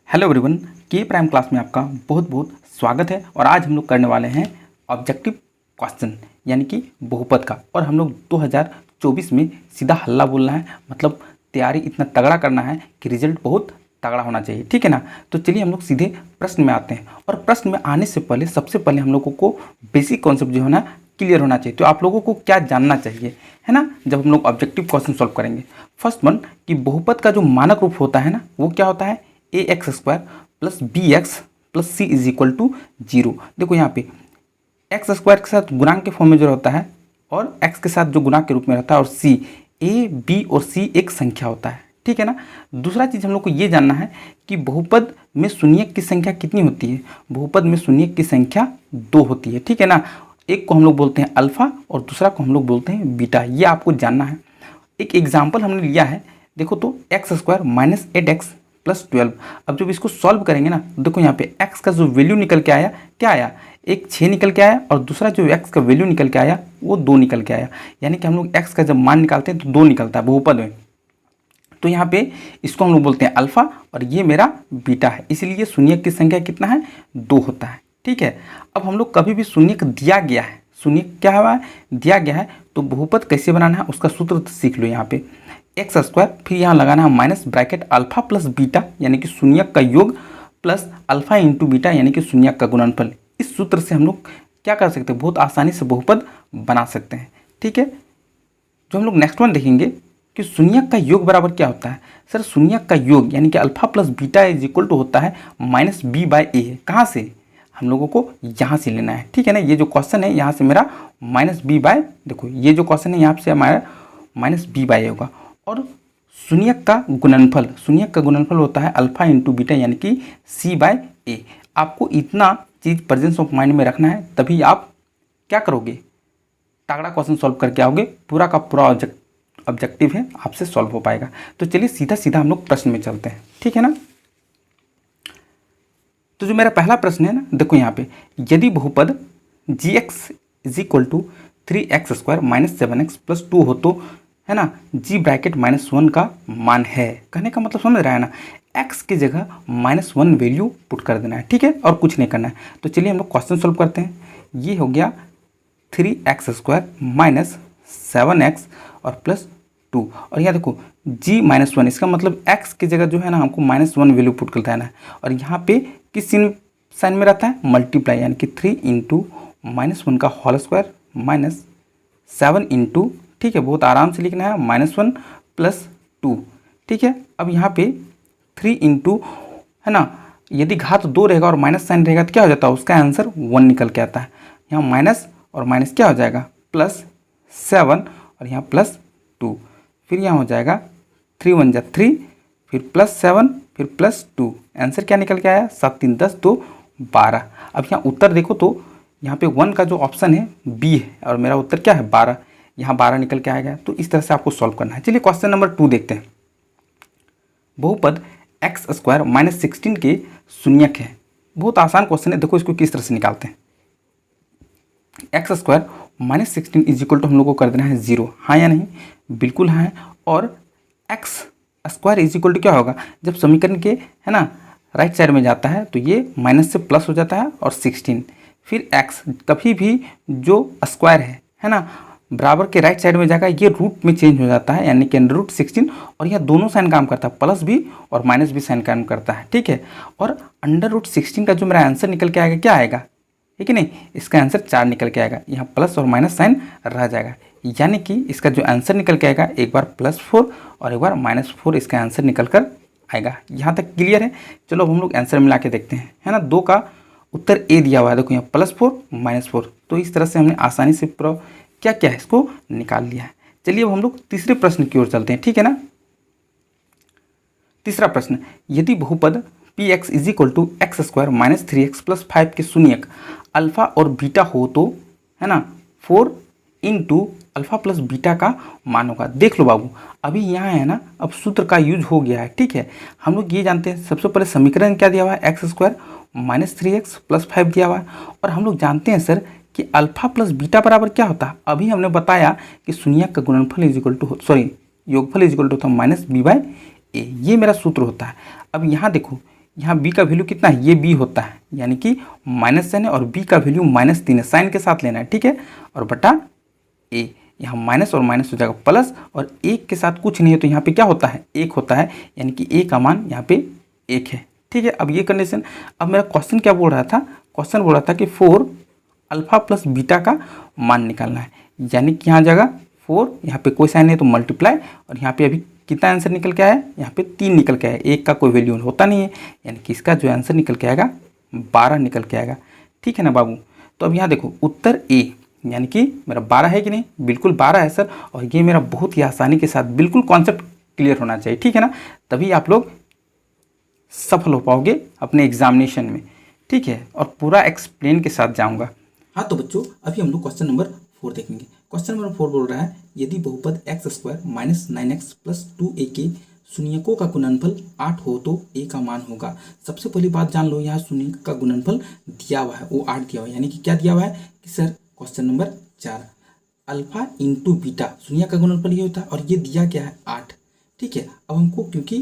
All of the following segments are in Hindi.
हेलो एवरीवन, के प्राइम क्लास में आपका बहुत बहुत स्वागत है। और आज हम लोग करने वाले हैं ऑब्जेक्टिव क्वेश्चन यानी कि बहुपद का। और हम लोग 2024 में सीधा हल्ला बोलना है, मतलब तैयारी इतना तगड़ा करना है कि रिजल्ट बहुत तगड़ा होना चाहिए, ठीक है ना। तो चलिए हम लोग सीधे प्रश्न में आते हैं। और प्रश्न में आने से पहले सबसे पहले हम लोगों को बेसिक कॉन्सेप्ट जो है ना क्लियर होना चाहिए। तो आप लोगों को क्या जानना चाहिए, है ना, जब हम लोग ऑब्जेक्टिव क्वेश्चन सॉल्व करेंगे। फर्स्ट वन कि बहुपद का जो मानक रूप होता है ना वो क्या होता है, a x square plus b x plus c is equal to 0। देखो यहाँ पे एक्स स्क्वायर के साथ गुणांक के फॉर्म में जो होता है और एक्स के साथ जो गुणांक के रूप में रहता है, और सी, ए बी और सी एक संख्या होता है, ठीक है ना। दूसरा चीज़ हम लोग को ये जानना है कि बहुपद में शून्यक की संख्या कितनी होती है। बहुपद में शून्यक की संख्या 2 होती है, ठीक है ना। एक को हम लोग बोलते हैं अल्फा और दूसरा को हम लोग बोलते हैं बीटा, ये आपको जानना है। एक एग्जाम्पल हमने लिया है, देखो तो x square minus 8x plus 12। अब जब इसको सॉल्व करेंगे ना, देखो यहाँ पे x का जो वैल्यू निकल के आया, क्या आया, एक 6 निकल के आया, और दूसरा जो x का वैल्यू निकल के आया वो 2 निकल के आया। यानी कि हम लोग x का जब मान निकालते हैं तो 2 निकलता है बहुपद में। तो यहाँ पे इसको हम लोग बोलते हैं अल्फा और ये मेरा बीटा है, इसलिए शून्यक की संख्या कितना है, 2 होता है, ठीक है। अब हम लोग कभी भी शून्यक दिया गया है, शून्यक क्या हुआ है, दिया गया है, तो बहुपद कैसे बनाना है उसका सूत्र सीख लो। यहाँ पे एक्स स्क्वायर, फिर यहाँ लगाना है minus bracket alpha plus beta यानी कि शून्यक का योग प्लस अल्फा इंटू बीटा यानी कि शून्यक का गुणनफल। इस सूत्र से हम लोग क्या कर सकते हैं, बहुत आसानी से बहुपद बना सकते हैं, ठीक है। जो हम लोग नेक्स्ट वन देखेंगे कि शून्यक का योग बराबर क्या होता है। सर शून्यक का योग यानी कि alpha plus beta is equal to होता है माइनस बी बाई ए। कहाँ से, हम लोगों को यहाँ से लेना है, ठीक है ना। ये जो क्वेश्चन है यहाँ से मेरा माइनस बी बाय, देखो ये जो क्वेश्चन है यहाँ से हमारा माइनस बी बाई ए होगा। और शून्यक का गुणनफल, शून्यक का गुणनफल होता है अल्फा इंटू बीटा यानी कि सी बाय ए। आपको इतना चीज़ प्रेजेंस ऑफ माइंड में रखना है, तभी आप क्या करोगे, तगड़ा क्वेश्चन सॉल्व करके आओगे। पूरा का पूरा ऑब्जेक्टिव है आपसे सॉल्व हो पाएगा। तो चलिए सीधा सीधा हम लोग प्रश्न में चलते हैं, ठीक है ना। तो जो मेरा पहला प्रश्न है ना, देखो यहाँ पे यदि बहुपद g x is equal to 3x square minus 7x plus 2 हो तो, है ना, जी ब्रैकेट -1 का मान है। कहने का मतलब समझ रहा है ना, x की जगह -1 वैल्यू पुट कर देना है, ठीक है, और कुछ नहीं करना है। तो चलिए हम लोग क्वेश्चन सॉल्व करते हैं। ये हो गया 3x स्क्वायर माइनस 7x और प्लस 2, और यहाँ देखो g-1, इसका मतलब x की जगह जो है ना हमको -1 वैल्यू पुट कर देना है। और यहाँ पे किस साइन में रहता है, मल्टीप्लाई, यानी कि 3 इंटू -1 का होल स्क्वायर माइनस 7 इंटू, ठीक है, बहुत आराम से लिखना है, -1 प्लस 2, ठीक है। अब यहाँ पे 3 इंटू, है ना, यदि घात 2 रहेगा और माइनस साइन रहेगा तो क्या हो जाता है, उसका आंसर 1 निकल के आता है। यहाँ माइनस और माइनस क्या हो जाएगा, प्लस 7 और यहाँ प्लस 2, फिर यहाँ हो जाएगा 3 1 जा 3, फिर प्लस 7, फिर प्लस 2, आंसर क्या निकल के आया, 7 3 10 2 12। अब यहाँ उत्तर देखो तो यहाँ पे 1 का जो ऑप्शन है बी है, और मेरा उत्तर क्या है 12, यहाँ 12 निकल के आएगा। तो इस तरह से आपको सॉल्व करना है। चलिए क्वेश्चन नंबर 2 देखते हैं। बहुपद एक्स स्क्वायर माइनस 16 के शून्यक है। बहुत आसान क्वेश्चन है, देखो इसको किस तरह से निकालते हैं। X square minus 16 is equal to हम लोग को कर देना है 0, हाँ या नहीं, बिल्कुल हाँ है। और x square is equal to क्या होगा, जब समीकरण के, है ना, राइट साइड में जाता है तो ये माइनस से प्लस हो जाता है और 16, फिर एक्स कभी भी जो स्क्वायर है ना, बराबर के राइट साइड में जाएगा, ये रूट में चेंज हो जाता है यानी कि √16, और यह दोनों साइन काम करता है, प्लस भी और माइनस भी साइन काम करता है, ठीक है। और √16 का जो मेरा आंसर निकल के आएगा क्या आएगा, ठीक है नहीं, इसका आंसर 4 निकल के आएगा। यहाँ प्लस और माइनस साइन रह जाएगा, यानी कि इसका जो आंसर निकल के आएगा, एक बार +4 और एक बार -4 इसका आंसर निकल कर आएगा। यहाँ तक क्लियर है। चलो अब हम लोग आंसर मिला के देखते हैं, है ना। 2 का उत्तर ए दिया हुआ है, देखो यहाँ +4 -4। तो इस तरह से हमने आसानी से पूरा क्या क्या है इसको निकाल लिया है। चलिए अब हम लोग तीसरे प्रश्न की ओर चलते हैं, ठीक है ना। तीसरा प्रश्न, यदि बहुपद p x is equal to x square minus 3x plus 5 के शून्यक अल्फा और बीटा हो तो, है ना, 4 इंटू अल्फा प्लस बीटा का मान होगा। देख लो बाबू, अभी यहाँ है ना, अब सूत्र का यूज हो गया है, ठीक है। हम लोग ये जानते हैं, सबसे पहले समीकरण क्या दिया हुआ है, x square minus 3x plus 5 दिया हुआ है। और हम लोग जानते हैं सर कि अल्फा प्लस बीटा बराबर क्या होता है, अभी हमने बताया कि शून्यक का गुणनफल इज इक्वल टू, सॉरी, योगफल इज इक्वल टू होता है -b/a, ये मेरा सूत्र होता है। अब यहाँ देखो, यहाँ b का वैल्यू कितना है, ये b होता है, यानी कि -n है और b का वैल्यू -3 है, साइन के साथ लेना है, ठीक है। और बटा a, यहाँ माइनस और माइनस हो जाएगा प्लस, और एक के साथ कुछ नहीं है तो यहाँ पे क्या होता है, एक होता है, यानी कि a का मान यहाँ पे 1 है, ठीक है। अब ये कंडीशन, अब मेरा क्वेश्चन क्या बोल रहा था, क्वेश्चन बोल रहा था कि 4 अल्फा प्लस बीटा का मान निकालना है, यानी कि यहाँ जगह 4, यहाँ पे कोई साइन नहीं है तो मल्टीप्लाई, और यहाँ पे अभी कितना आंसर निकल के आया है, यहाँ पे 3 निकल के आया है, एक का कोई वैल्यू होता नहीं है, यानी कि इसका जो आंसर निकल के आएगा 12 निकल के आएगा, ठीक है ना बाबू। तो अब यहाँ देखो उत्तर ए, यानी कि मेरा 12 है कि नहीं, बिल्कुल 12 है सर, और ये मेरा बहुत ही आसानी के साथ बिल्कुल कॉन्सेप्ट क्लियर होना चाहिए, ठीक है ना, तभी आप लोग सफल हो पाओगे अपने एग्जामिनेशन में, ठीक है। और पूरा एक्सप्लेन के साथ जाऊँगा। हाँ तो बच्चों अभी हम लोग क्वेश्चन नंबर 4 देखेंगे। क्वेश्चन नंबर 4 बोल रहा है यदि बहुपद x² minus 9x plus 2a के शून्यकों का गुणनफल 8 हो तो a का मान होगा। सबसे पहली बात जान लो, यहाँ शून्य का गुणनफल दिया हुआ है, वो 8 दिया हुआ है, यानी कि क्या दिया हुआ है कि sir question number 4 alpha into beta शून्य का गुणनफल ये होता है, और ये दिया क्या है 8, ठीक है। अब हमको क्योंकि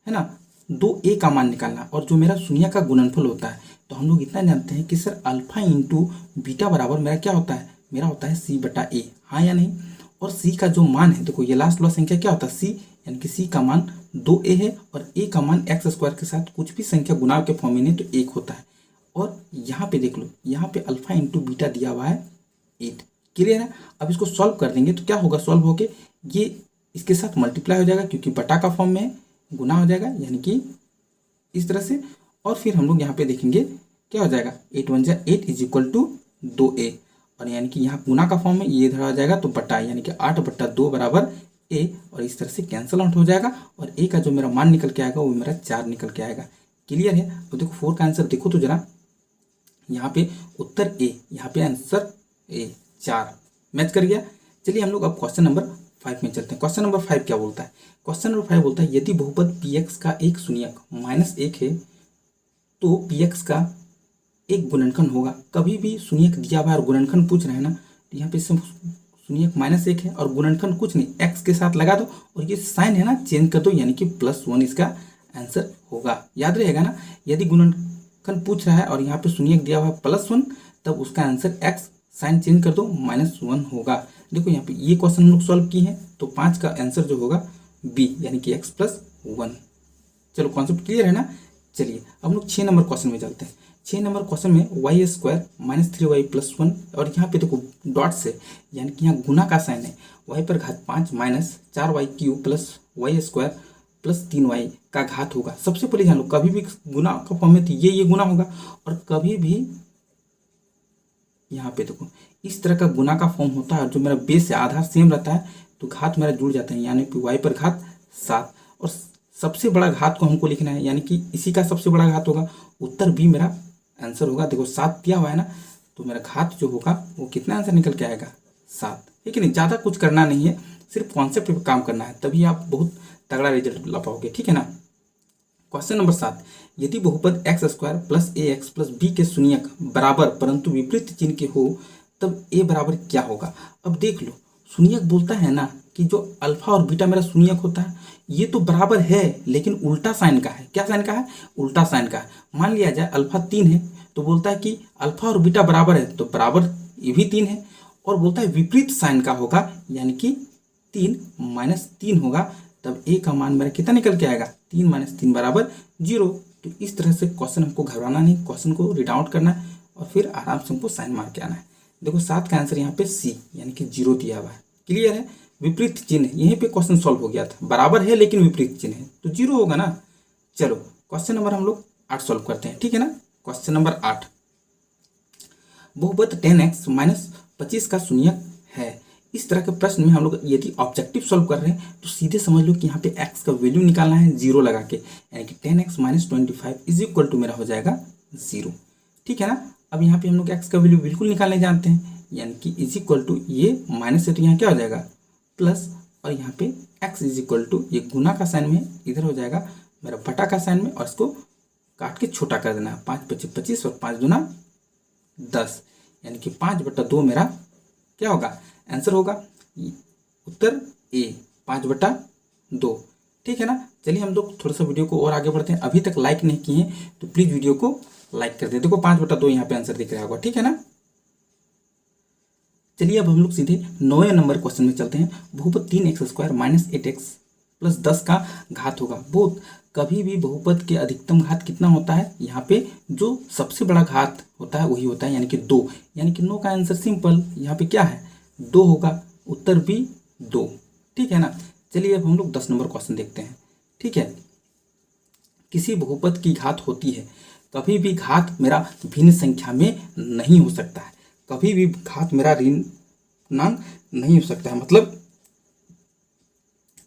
है ना 2a का मान निकालना, और जो मेरा शून्य का गुणनफल होता है, तो हम लोग इतना जानते हैं कि सर अल्फा इंटू बीटा बराबर मेरा क्या होता है, मेरा होता है c बटा a, हाँ या नहीं। और c का जो मान है, देखो ये लास्ट वाला संख्या क्या होता है c, यानी कि c का मान 2a है, और a का मान x² के साथ कुछ भी संख्या गुणा के फॉर्म में नहीं तो 1 होता है। और यहाँ पे देख लो, यहाँ पे अल्फा इंटू बीटा दिया हुआ है 8, क्लियर है। अब इसको सॉल्व कर देंगे तो क्या होगा, सॉल्व होके ये इसके साथ मल्टीप्लाई हो जाएगा, क्योंकि बटा का फॉर्म में गुना हो जाएगा, यानी कि इस तरह से। और फिर हम लोग यहाँ पे देखेंगे क्या हो जाएगा, 8 1 जा 8 इज इक्वल टू 2a, और यानी कि यहाँ गुना का फॉर्म में ये इधर आ जाएगा तो बटा, यानी कि 8 बटा 2 बराबर a, और इस तरह से कैंसिल आउट हो जाएगा, और a का जो मेरा मान निकल के आएगा वो मेरा 4 निकल के आएगा, क्लियर है। अब देखो 4 का आंसर देखो तो जरा, यहाँ पे उत्तर a, यहाँ पे आंसर a 4 मैच कर गया। चलिए हम लोग अब क्वेश्चन नंबर 5 में चलते हैं। क्वेश्चन नंबर 5 क्या बोलता है, क्वेश्चन नंबर 5 बोलता है यदि बहुपद px का एक शून्यक -1 है तो px का एक गुणनखंड होगा। कभी भी शून्यक दिया हुआ है और गुणनखंड पूछ रहे हैं ना, तो यहाँ पे शून्यक -1 है और गुणनखंड कुछ नहीं, x के साथ लगा दो और ये साइन है ना चेंज कर दो, यानी कि +1 इसका आंसर होगा, याद रहेगा ना। यदि गुणनखंड पूछ रहा है और यहाँ पे शून्यक दिया हुआ है +1, तब उसका आंसर x साइन चेंज कर दो -1 होगा। देखो यहाँ पे ये क्वेश्चन हम लोग सॉल्व किए हैं, तो 5 का आंसर जो होगा b, यानी कि x + 1। चलो कॉन्सेप्ट क्लियर है ना। चलिए अब हम लोग 6 नंबर क्वेश्चन में चलते हैं। 6 नंबर क्वेश्चन में y² -3y + 1, और यहाँ पे देखो डॉट से, यानी कि यहाँ गुना का साइन है, y पर घात 5 -4y³ + y² + 3y का घात होगा। सबसे पहले जान लो, कभी भी गुना का फॉर्म में तो ये गुना होगा, और कभी भी यहाँ पे देखो इस तरह का गुना का फॉर्म होता है, जो मेरा बेस से आधार सेम रहता है तो घात मेरा जुड़ जाता है, यानी कि y पर घात 7, और सबसे बड़ा घात को हमको लिखना है, यानी कि इसी का सबसे बड़ा घात होगा। उत्तर भी मेरा आंसर होगा। देखो 7 दिया हुआ है ना, तो मेरा घात जो होगा वो कितना आंसर निकल के आएगा 7, ठीक है नहीं। ज़्यादा कुछ करना नहीं है, सिर्फ कॉन्सेप्ट पे काम करना है, तभी आप बहुत तगड़ा रिजल्ट ला पाओगे, ठीक है ना। क्वेश्चन नंबर 7, यदि बहुपद x² + ax + b के शून्यक बराबर परंतु विपरीत चिन्ह के हो तब a बराबर क्या होगा। अब देख लो, शून्यक बोलता है ना कि जो अल्फा और बीटा मेरा शून्यक होता है, ये तो बराबर है लेकिन उल्टा साइन का है। क्या साइन का है, उल्टा साइन का है। मान लिया जाए अल्फा 3 है, तो बोलता है कि अल्फा और बीटा बराबर है, तो बराबर ये भी 3 है, और बोलता है विपरीत साइन का होगा, यानी कि 3 - 3 होगा, तब a का मान मेरा कितना निकल के आएगा, 3 - 3 बराबर 0। तो इस तरह से क्वेश्चन हमको घबराना नहीं, क्वेश्चन को रीड आउट करना है और फिर आराम से हमको साइन मार के आना है। देखो 7 का आंसर यहाँ पे c, यानी कि 0 दिया हुआ है, क्लियर है। विपरीत चिन्ह, यहीं पे क्वेश्चन सॉल्व हो गया था, बराबर है लेकिन विपरीत चिन्ह है तो 0 होगा ना। चलो क्वेश्चन नंबर हम लोग 8 सॉल्व करते हैं, ठीक है ना। क्वेश्चन नंबर 8, बहुपद 10x - 25 का शून्यक है। इस तरह के प्रश्न में हम लोग यदि ऑब्जेक्टिव सॉल्व कर रहे हैं तो सीधे समझ लो कि यहाँ पे x का वैल्यू निकालना है 0 लगा के, यानी कि 10x - 25 इज इक्वल टू मेरा हो जाएगा 0, ठीक है ना। अब यहाँ पे हम लोग x का वैल्यू बिल्कुल निकालने जानते हैं, यानी कि इज इक्वल टू ये माइनस है तो यहाँ क्या हो जाएगा प्लस, और यहाँ पे x इज इक्वल टू ये गुना का साइन में इधर हो जाएगा मेरा बटा का साइन में, और इसको काट के छोटा कर देना है, 5 × 25 25 और 5 दूना 10, यानी कि 5 बटा 2 मेरा क्या होगा आंसर होगा। उत्तर ए 5 बटा 2, ठीक है ना। चलिए हम लोग थोड़ा सा वीडियो को और आगे बढ़ते हैं। अभी तक लाइक नहीं किए हैं तो प्लीज़ वीडियो को लाइक कर दे। देखो 5/2 यहाँ पे आंसर दिख रहा होगा, ठीक है ना। चलिए अब हम लोग सीधे 9वें नंबर क्वेश्चन में चलते हैं। बहुपद 3x² माइनस 8x प्लस 10 का घात होगा। बहुत कभी भी बहुपद के अधिकतम घात कितना होता है, यहाँ पे जो सबसे बड़ा घात होता है वही होता है, यानी कि 2। यानी कि 9 का आंसर सिंपल यहाँ पे क्या है, 2 होगा। उत्तर भी 2, ठीक है ना। चलिए अब हम लोग 10 नंबर क्वेश्चन देखते हैं, ठीक है। किसी बहुपद की घात होती है, कभी भी घात मेरा भिन्न संख्या में नहीं हो सकता है। कभी भी घात मेरा ऋणांक नहीं हो सकता है, मतलब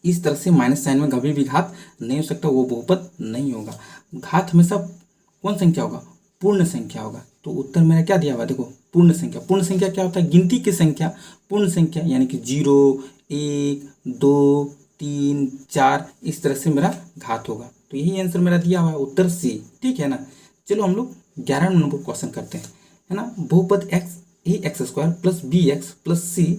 इस तरह से माइनस साइन में कभी भी घात नहीं हो सकता, वो बहुपद नहीं होगा। घात हमेशा कौन संख्या होगा, पूर्ण संख्या होगा। तो उत्तर मेरा क्या दिया हुआ, देखो पूर्ण संख्या। पूर्ण संख्या क्या होता है, गिनती की संख्या पूर्ण संख्या, यानी कि 0, 1, 2, 3, 4 इस तरह से मेरा घात होगा। तो यही आंसर मेरा दिया हुआ है, उत्तर सी, ठीक है ना। चलो हम लोग 11 नंबर क्वेश्चन करते हैं, है ना। बहुपद ax² plus bx plus c, है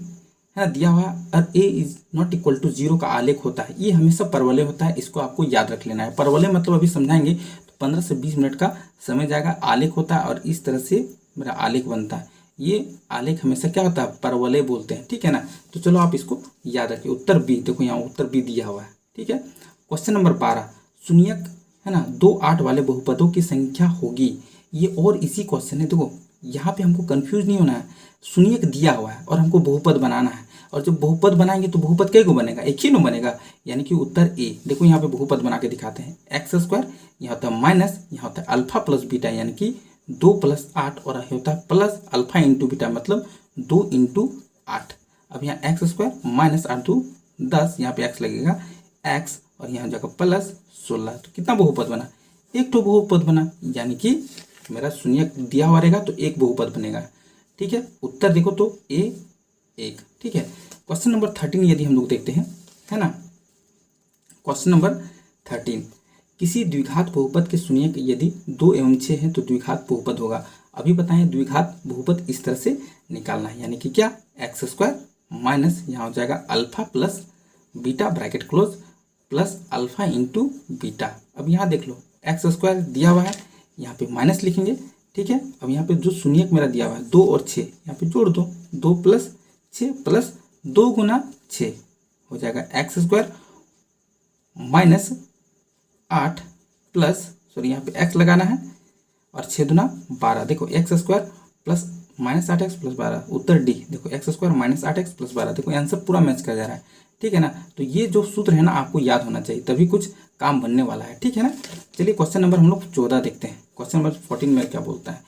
ना, दिया हुआ और a is not equal to 0 का आलेख होता है। ये हमेशा परवलय होता है, इसको आपको याद रख लेना है। परवलय मतलब अभी समझाएंगे तो 15 से 20 मिनट का समय जाएगा। आलेख होता है और इस तरह से मेरा आलेख बनता है। ये आलेख हमेशा क्या होता है, परवलय बोलते हैं, ठीक है ना। तो चलो आप इसको याद रखिए। उत्तर बी, देखो यहाँ उत्तर बी दिया हुआ है, ठीक है। क्वेश्चन नंबर 12, शून्यक, है ना, 2 8 वाले बहुपदों की संख्या होगी। ये और इसी क्वेश्चन है। देखो यहाँ पे हमको कंफ्यूज नहीं होना है, शून्यक दिया हुआ है और हमको बहुपद बनाना है। और जब बहुपद बनाएंगे तो बहुपद कई को बनेगा, एक ही नो बनेगा, यानी कि उत्तर ए। देखो यहाँ पे बहुपद बना के दिखाते हैं। x², यहाँ होता है माइनस, यहाँ होता है अल्फा प्लस बीटा, यानी कि 2 + 8, और होता है प्लस अल्फा इंटू बीटा, मतलब 2 × 8। अब यहाँ x² माइनस 8 2 10, यहाँ पे x लगेगा x, और यहाँ जगह प्लस 16। तो कितना बहुपद बना, एक तो बहुपद बना, यानी कि मेरा शून्यक दिया हुआ रहेगा तो एक बहुपद बनेगा, ठीक है। उत्तर देखो तो ए 1, ठीक है। क्वेश्चन नंबर 13 यदि हम लोग देखते हैं, है ना। क्वेश्चन नंबर 13, किसी द्विघात बहुपद के शून्यक यदि 2 एवं 6 है तो द्विघात बहुपद होगा। अभी बताएं द्विघात बहुपद इस तरह से निकालना है, यानी कि क्या, x² माइनस यहाँ हो जाएगा alpha plus beta bracket close plus alpha into beta. अब यहाँ देख लो x² दिया हुआ है, यहाँ पे माइनस लिखेंगे, ठीक है। अब यहाँ पे जो शून्यक मेरा दिया हुआ है 2 और 6, यहाँ पे जोड़ दो, 2 + 6 प्लस 2 × 6 हो जाएगा x² माइनस 8 प्लस, सॉरी यहाँ पे x लगाना है, और 6 दूना 12। देखो x² plus minus 8x plus 12, उत्तर डी। देखो x² माइनस 8x प्लस 12, देखो आंसर पूरा मैच कर जा रहा है, ठीक है ना। तो ये जो सूत्र है ना आपको याद होना चाहिए, तभी कुछ काम बनने वाला है, ठीक है ना। चलिए क्वेश्चन नंबर हम लोग 14 देखते हैं। क्वेश्चन नंबर 14 में क्या बोलता है,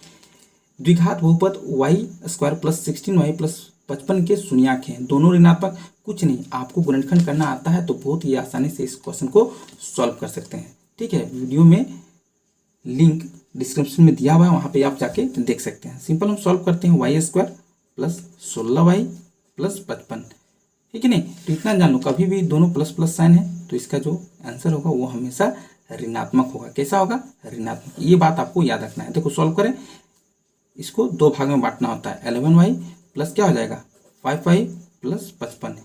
द्विघात बहुपद y² प्लस 16y प्लस 55 के शून्यक हैं, दोनों ऋणात्मक। कुछ नहीं, आपको गुणनखंड करना आता है तो बहुत ही आसानी से इस क्वेश्चन को सॉल्व कर सकते हैं, ठीक है। वीडियो में लिंक डिस्क्रिप्शन में दिया हुआ है, वहाँ पे आप जाके देख सकते हैं। सिंपल हम सॉल्व करते हैं, y² प्लस 16y प्लस 55, ठीक है नहीं। तो इतना जान लो, कभी भी दोनों प्लस प्लस साइन है तो इसका जो आंसर होगा वो हमेशा ऋणात्मक होगा। कैसा होगा, ऋणात्मक। ये बात आपको याद रखना है। देखो सॉल्व करें, इसको 2 भाग में बांटना होता है। 11y प्लस क्या हो जाएगा 5y प्लस 55,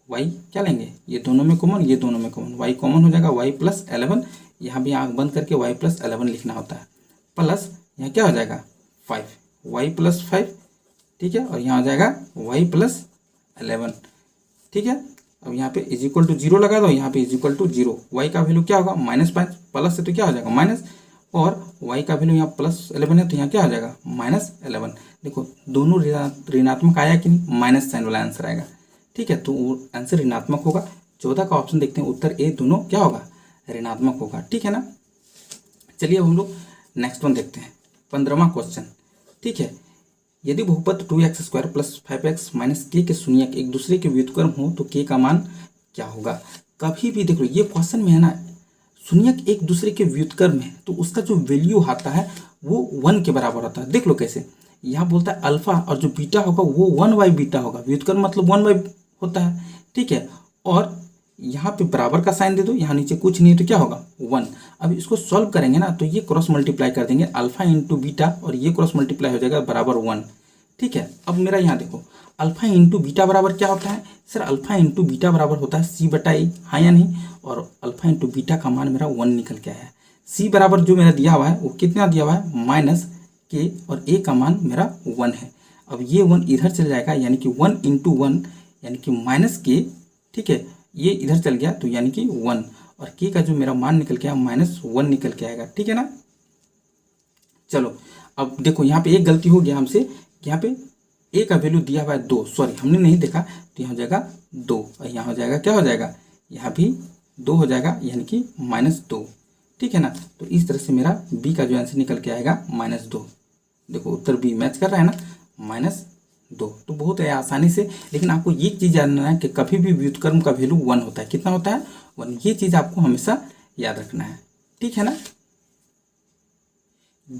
y क्या लेंगे, ये दोनों में कॉमन, ये दोनों में कॉमन, y कॉमन हो जाएगा, y प्लस 11, यहाँ भी आँख बंद करके y प्लस 11 लिखना होता है, प्लस यहाँ क्या हो जाएगा 5, y प्लस 5, ठीक है। और यहाँ हो जाएगा y प्लस 11, ठीक है। अब यहाँ पे इज इक्वल टू 0 लगा दो, यहाँ पे इज इक्वल टू 0। वाई का वैल्यू क्या होगा -5, प्लस से तो क्या हो जाएगा माइनस, और वाई का वैल्यू यहाँ प्लस 11 है तो यहाँ क्या हो जाएगा -11। देखो दोनों ऋणात्मक आया कि नहीं, माइनस साइन वाला आंसर आएगा, ठीक है। तो आंसर ऋणात्मक होगा। 14 का ऑप्शन देखते हैं, उत्तर ए दोनों क्या होगा, ऋणात्मक होगा, ठीक है ना। चलिए अब हम लोग नेक्स्ट वन देखते हैं, 15वां क्वेश्चन, ठीक है। यदि बहुपद 2x² plus 5x minus k के शून्यक एक दूसरे के व्युत्क्रम हो तो k का मान क्या होगा। कभी भी देख लो ये क्वेश्चन में है ना, शून्यक एक दूसरे के व्युत्क्रम है तो उसका जो वैल्यू आता है वो 1 के बराबर होता है। देख लो कैसे, यहाँ बोलता है अल्फा और जो बीटा होगा वो 1/बीटा होगा, व्युत्क्रम मतलब 1/ होता है, ठीक है। और यहाँ पे बराबर का साइन दे दो, यहाँ नीचे कुछ नहीं तो क्या होगा 1। अब इसको सॉल्व करेंगे ना तो ये क्रॉस मल्टीप्लाई कर देंगे अल्फा इंटू बीटा, और ये क्रॉस मल्टीप्लाई हो जाएगा बराबर 1, ठीक है। अब मेरा यहाँ देखो अल्फा इंटू बीटा बराबर क्या होता है सर? अल्फा इंटू बीटा बराबर होता है सी बटा ए, हाँ या नहीं? और अल्फा इंटू बीटा का मान मेरा 1 निकल के आया है। सी बराबर जो मेरा दिया हुआ है वो कितना दिया हुआ है? माइनस के, और ए का मान मेरा 1 है। अब ये 1 इधर चल जाएगा, यानी कि 1 इंटू 1 यानी कि माइनस के, ठीक है, ये इधर चल गया तो यानी कि 1, और के का जो मेरा मान निकल के आया -1 निकल के आएगा, ठीक है ना। चलो अब देखो यहाँ पे एक गलती हो गया हमसे, यहाँ पे ए का वैल्यू दिया हुआ है 2, सॉरी हमने नहीं देखा, तो यहाँ हो जाएगा 2, और यहाँ हो जाएगा क्या हो जाएगा? यहाँ भी 2 हो जाएगा, यानी कि -2, ठीक है ना। तो इस तरह से मेरा बी का जो आंसर निकल के आएगा -2। देखो उत्तर बी मैच कर रहा है ना, -2। तो बहुत है आसानी से, लेकिन आपको ये चीज़ जानना है कि कभी भी व्युत्क्रम का वैल्यू 1 होता है। कितना होता है? 1। ये चीज़ आपको हमेशा याद रखना है, ठीक है ना।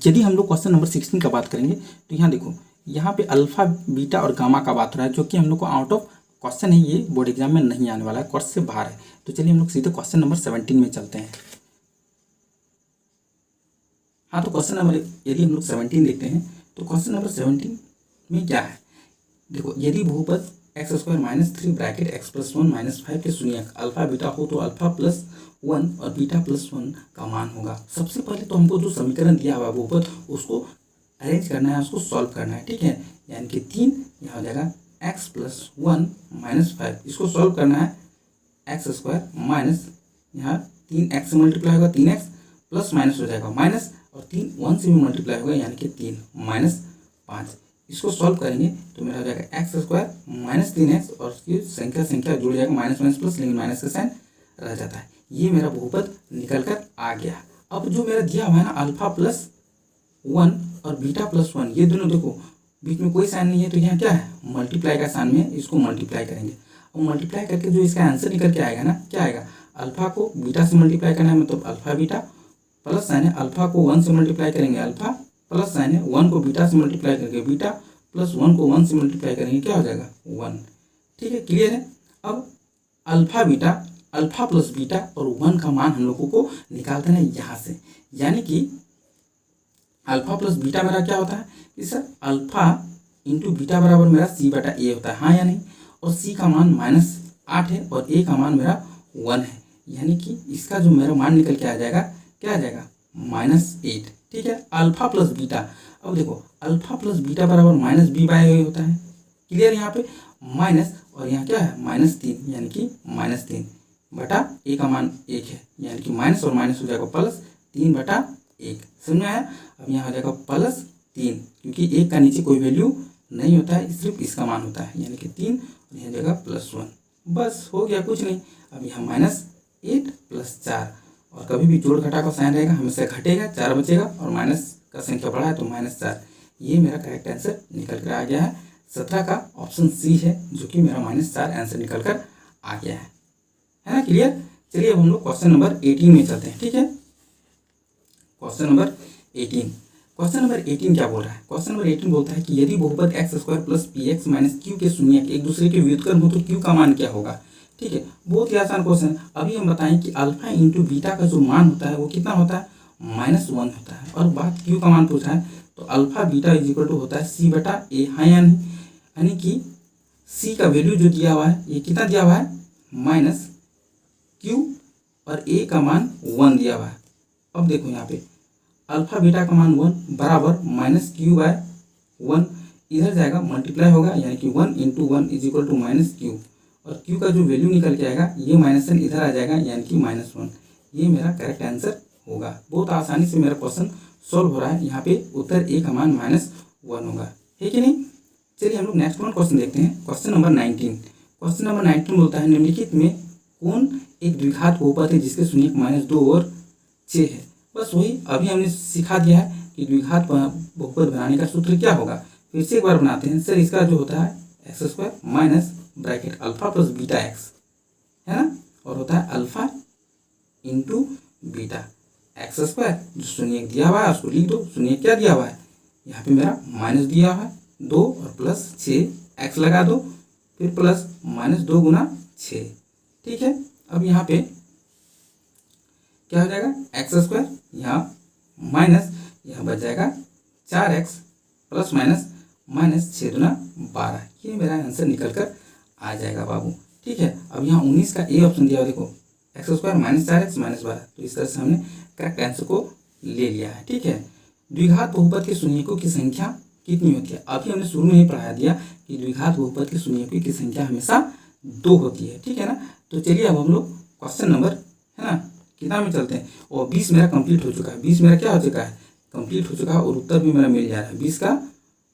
यदि हम लोग क्वेश्चन नंबर 16 का बात करेंगे तो यहाँ देखो, यहाँ पे अल्फा बीटा और गामा का बात हो रहा है, जो कि हम लोग को आउट ऑफ क्वेश्चन है, ये बोर्ड एग्जाम में नहीं आने वाला है, कोर्स से बाहर है। तो चलिए हम लोग सीधे क्वेश्चन नंबर 17 में चलते हैं। हाँ, तो क्वेश्चन नंबर यदि हम लोग 17 देखते हैं तो क्वेश्चन नंबर 17 में क्या है? देखो, यदि बहुपद x² -3 ब्रैकेट x+1 -5 के शून्यक अल्फा बीटा हो तो अल्फा प्लस 1 और बीटा प्लस 1 का मान होगा। सबसे पहले तो हमको जो समीकरण दिया हुआ है बहुपद, उसको अरेंज करना है, उसको सॉल्व करना है, ठीक है। यानी कि 3 यहाँ हो जाएगा x+1 -5, इसको सॉल्व करना है x² माइनस यहाँ 3x से मल्टीप्लाई होगा 3x प्लस माइनस हो जाएगा माइनस, और 3 1 से भी मल्टीप्लाई होगा यानी कि 3 -5। इसको सॉल्व करेंगे तो मेरा हो जाएगा x² -3x, और उसकी संख्या जुड़ जाएगा माइनस माइनस प्लस, लेकिन माइनस का साइन रह जाता है। ये मेरा बहुपद निकल कर आ गया। अब जो मेरा दिया हुआ है ना अल्फा प्लस 1 और बीटा प्लस 1, ये दोनों देखो बीच में कोई साइन नहीं है, तो यहाँ क्या है? मल्टीप्लाई का साइन में इसको मल्टीप्लाई करेंगे, और मल्टीप्लाई करके जो इसका आंसर निकल के आएगा ना, क्या आएगा? अल्फा को बीटा से मल्टीप्लाई करना है, मतलब अल्फा बीटा, प्लस साइन है अल्फा को 1 से मल्टीप्लाई करेंगे अल्फा, प्लस साइन है 1 को बीटा से मल्टीप्लाई करेंगे बीटा, प्लस 1 को 1 से मल्टीप्लाई करेंगे, क्या हो जाएगा? 1, ठीक है, क्लियर है। अब alpha beta, alpha plus beta और 1 का मान हम लोगों को निकालते हैं यहाँ से, यानी कि अल्फा प्लस बीटा मेरा क्या होता है कि सर अल्फा इंटू बीटा बराबर मेरा सी बटा ए होता है, हाँ या नहीं? और सी का मान -8 है और ए का मान मेरा 1 है, यानी कि इसका जो मेरा मान निकल के आ जाएगा, क्या आ जाएगा? -8, ठीक है। अल्फा प्लस बीटा, अब देखो अल्फा प्लस बीटा बराबर -b/a होता है, क्लियर। यहाँ पे माइनस, और यहाँ क्या है? -3, यानी कि -3 बटा ए का मान 1 है, यानी कि माइनस और माइनस हो जाएगा प्लस 3/1, समझ में आया? अब यहाँ हो जाएगा +3, क्योंकि 1 का नीचे कोई वैल्यू नहीं होता है, सिर्फ इसका मान होता है, यानी कि 3, और यहाँ जाएगा +1, बस हो गया, कुछ नहीं। अब यहाँ -8 + 4, और कभी भी जोड़ घटा का साइन रहेगा, हमेशा घटेगा, 4 बचेगा, और माइनस का संख्या बढ़ा है तो -4। ये मेरा करेक्ट आंसर निकल कर आ गया है। 17 का ऑप्शन सी है, जो कि मेरा -4 आंसर निकल कर आ गया है ना, क्लियर। चलिए अब हम लोग क्वेश्चन नंबर 18 में चलते हैं, ठीक है। क्वेश्चन नंबर 18 क्या बोल रहा है? क्वेश्चन नंबर 18 बोलता है कि यदि बहुपद x² + px - q के शून्यक एक दूसरे के व्युत्क्रम हो तो q का मान क्या होगा? ठीक है, बहुत ही आसान क्वेश्चन है। अभी हम बताएं कि अल्फा इंटू बीटा का जो मान होता है वो कितना होता है? -1 होता है, और बात q का मान पूछा है तो अल्फा बीटा = होता है c बटा a, हाँ या नहीं? यानी कि c का वैल्यू जो दिया हुआ है, ये कितना दिया हुआ है? -q, और a का मान 1 दिया हुआ है। अब देखो यहाँ पे अल्फा बीटा का मान 1 बराबर -q/1, इधर जाएगा मल्टीप्लाई होगा, यानी कि 1 × 1 = -q, और q का जो वैल्यू निकल के आएगा, ये -n इधर आ जाएगा, यानी कि -1। ये मेरा करेक्ट आंसर होगा। बहुत आसानी से मेरा क्वेश्चन सॉल्व हो रहा है। यहाँ पे उत्तर a का मान -1 होगा, है कि नहीं। चलिए हम लोग नेक्स्ट क्वेश्चन देखते हैं। Question number 19। क्वेश्चन नंबर 19 बोलता है निम्नलिखित में कौन एक द्विघात बहुपद है जिसके शून्यक -2 और 6 है? बस वही अभी हमने सिखा दिया है कि द्विघात बहुपद बनाने का सूत्र क्या होगा। फिर से एक बार बनाते हैं। सर इसका जो होता है x² minus bracket alpha plus beta x, है ना, और होता है अल्फा इंटू बीटा x²। जो शून्यक दिया हुआ है उसको लिख दो। शून्यक क्या दिया हुआ है? यहाँ पे मेरा माइनस दिया हुआ है 2 और प्लस 6, x लगा दो, फिर प्लस -2 × 6, ठीक है। अब यहाँ पे क्या हो जाएगा? x², यहाँ माइनस, यहाँ बच जाएगा 4x प्लस माइनस माइनस 6 दूना 12, ये मेरा आंसर निकल कर आ जाएगा बाबू। ठीक है, अब यहाँ 19 का ए ऑप्शन दिया हुआ देखो, x square minus 4x minus 12, तो इस तरह से हमने करेक्ट आंसर को ले लिया है। ठीक है, द्विघात बहुपद के शून्यकों की संख्या कितनी होती है? अभी हमने शुरू में ही पढ़ा दिया कि द्विघात बहुपद के शून्यकों की संख्या हमेशा 2 होती है। ठीक है ना, तो चलिए अब हम लोग क्वेश्चन नंबर है ना कितना में चलते हैं। और 20 मेरा कंप्लीट हो चुका है, 20 मेरा क्या हो चुका है, कंप्लीट हो चुका है, और उत्तर भी मेरा मिल जा रहा है 20 का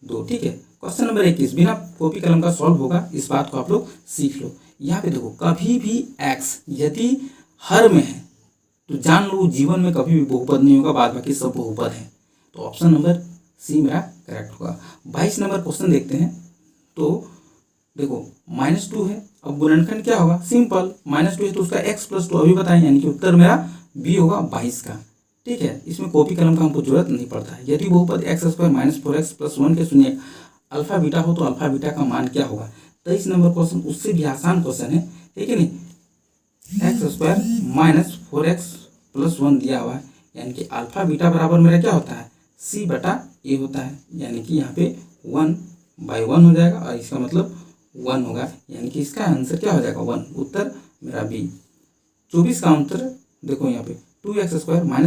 2। ठीक है, क्वेश्चन नंबर 21 बिना कॉपी कलम का सॉल्व होगा, इस बात को आप लोग सीख लो। यहाँ पे देखो, कभी भी x यदि हर में है तो जान लो जीवन में कभी भी बहुपद नहीं होगा, बाद बाकी सब बहुपद है। तो ऑप्शन नंबर सी मेरा करेक्ट होगा। 22 नंबर क्वेश्चन देखते हैं। तो देखो -2 है, अब गुणनखंड क्या होगा, सिंपल, -2 है तो उसका x + 2 अभी बताएं, यानी कि उत्तर मेरा बी होगा 22 का। ठीक है, इसमें कॉपी कलम का हमको जरूरत नहीं पड़ता है। यदि बहुपद x² - 4x + 1 के शून्यक अल्फा बीटा हो तो अल्फा बीटा का मान क्या होगा। 23 नंबर क्वेश्चन उससे भी आसान क्वेश्चन है, ठीक है नहीं, x² - 4x + 1 दिया हुआ है, यानी कि अल्फा बीटा बराबर मेरा क्या होता है, c/a होता है, यानी कि यहाँ पे 1/1 हो जाएगा, और इसका मतलब 1 होगा, यानी कि इसका आंसर क्या हो जाएगा 1, उत्तर मेरा बी। 24 का उत्तर देखो यहाँ पे 2x²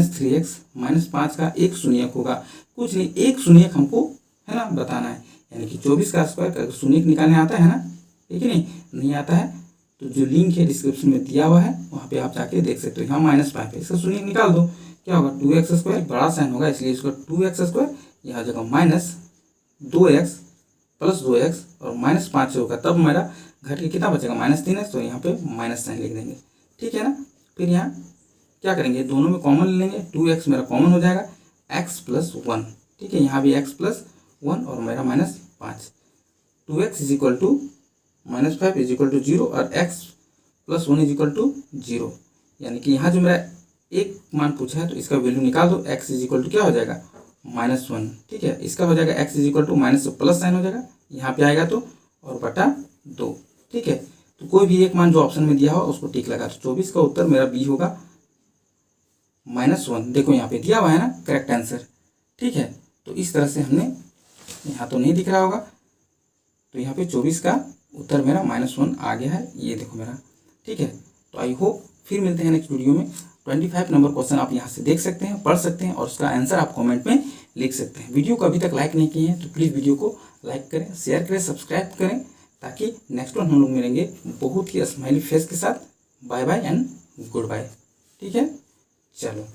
- 3x - 5 का एक शून्यक होगा, कुछ नहीं, एक शून्यक हमको है ना बताना है, यानी कि 24 का स्क्वायर का शून्यक निकालने आता है ना, ठीक है नहीं आता है तो जो लिंक है डिस्क्रिप्शन में दिया हुआ है वहाँ पे आप जाके देख सकते हो। यहाँ -5 है, इसका शून्यक निकाल दो, क्या होगा 2x² बड़ा साइन होगा इसलिए इसका 2x², यहाँ जगह -2x + 2x और -5 होगा, तब मेरा घट के कितना बचेगा -3x, तो यहाँ पे माइनस साइन लिख देंगे। ठीक है ना, फिर यहाँ क्या करेंगे, दोनों में कॉमन ले लेंगे, 2x मेरा कॉमन हो जाएगा, x + 1, ठीक है, यहाँ भी x + 1 और मेरा -5, 2x = -5 = 0 और x + 1 = 0, यानी कि यहाँ जो मेरा एक मान पूछा है तो इसका वैल्यू निकाल दो, x = क्या हो जाएगा -1, ठीक है, इसका हो जाएगा x = माइनस प्लस साइन हो जाएगा, यहाँ पे आएगा तो और बटा 2, ठीक है, तो कोई भी एक मान जो ऑप्शन में दिया हो उसको टिक लगा, तो 24 का उत्तर मेरा बी होगा -1, देखो यहाँ पे दिया हुआ है ना करेक्ट आंसर। ठीक है, तो इस तरह से हमने, यहाँ तो नहीं दिख रहा होगा, तो यहाँ पे 24 का उत्तर मेरा -1 आ गया है, ये देखो मेरा। ठीक है, तो आई होप फिर मिलते हैं नेक्स्ट वीडियो में। 25 नंबर क्वेश्चन आप यहाँ से देख सकते हैं, पढ़ सकते हैं और उसका आंसर आप कमेंट में लिख सकते हैं। वीडियो को अभी तक लाइक नहीं किए हैं तो प्लीज़ वीडियो को लाइक करें, शेयर करें, सब्सक्राइब करें, ताकि नेक्स्ट वन हम लोग मिलेंगे बहुत ही स्माइली फेस के साथ। Bye bye and goodbye. ठीक है, चलो।